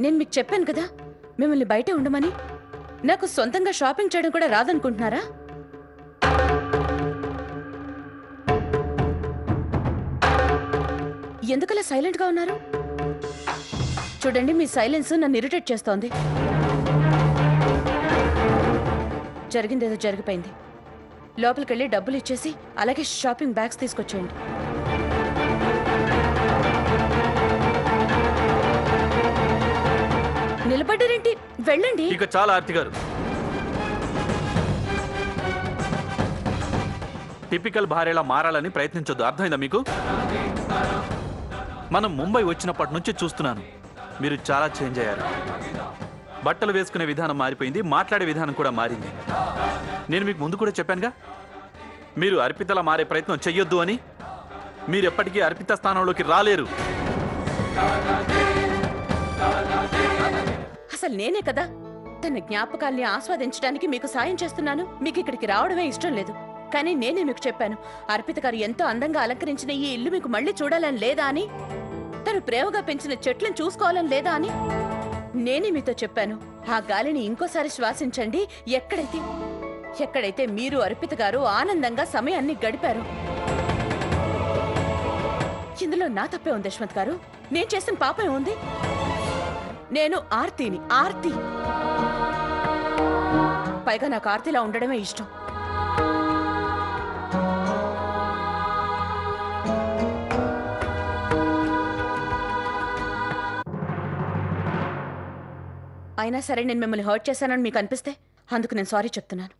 నేను మీకు చెప్పాను కదా మిమ్మల్ని బయటే ఉండమని. నాకు సొంతంగా షాపింగ్ చేయడం కూడా రాదనుకుంటున్నారా? ఎందుకలా సైలెంట్గా ఉన్నారు? చూడండి, మీ సైలెన్స్ నన్ను ఇరిటేట్ చేస్తోంది. జరిగిందేదో జరిగిపోయింది. లోపలికెళ్ళి డబ్బులు ఇచ్చేసి అలాగే షాపింగ్ బ్యాగ్స్ తీసుకొచ్చేయండి. నిలబడ్డారేంటి? వెళ్ళండి. ఇక చాలా ఆర్తి గారు. టిపికల్ భార్యలా మారాలని ప్రయత్నించొద్దు, అర్థమైందా మీకు? మనం ముంబై వచ్చినప్పటి నుంచి చూస్తున్నాను, మీరు చాలా చేంజ్ అయ్యారు. బట్టలు వేసుకునే విధానం మారిపోయింది, మాట్లాడే విధానం కూడా మారింది. నేను మీకు ముందు కూడా చెప్పానుగా, మీరు అర్పితలా మారే ప్రయత్నం చెయ్యొద్దు అని. మీరు ఎప్పటికీ అర్పిత స్థానంలోకి రాలేరు. అసలు నేనే కదా తన జ్ఞాపకాల్ని ఆస్వాదించడానికి మీకు సాయం చేస్తున్నాను. మీకు ఇక్కడికి రావడమే ఇష్టం లేదు. కానీ నేనే మీకు చెప్పాను, అర్పిత గారు ఎంతో అందంగా అలంకరించిన ఈ ఇల్లు మీకు మళ్ళీ చూడాలని లేదా అని, తను ప్రేమగా పెంచిన చెట్లను చూసుకోవాలని లేదా అని నేనే మీతో చెప్పాను. ఆ గాలిని ఇంకోసారి శ్వాసించండి. ఎక్కడైతే మీరు అర్పిత గారు ఆనందంగా సమయాన్ని గడిపారు. ఇందులో నా తప్పే ఉంది యశ్వంత్ గారు. నేను చేసిన పాపం ఉంది. నేను ఆర్తిని, ఆర్తి. పైగా నాకు ఆర్తిలా ఉండడమే ఇష్టం. అయినా సరే నేను మిమ్మల్ని హర్ట్ చేశానని మీకు అనిపిస్తే అందుకు నేను సారీ చెప్తున్నాను.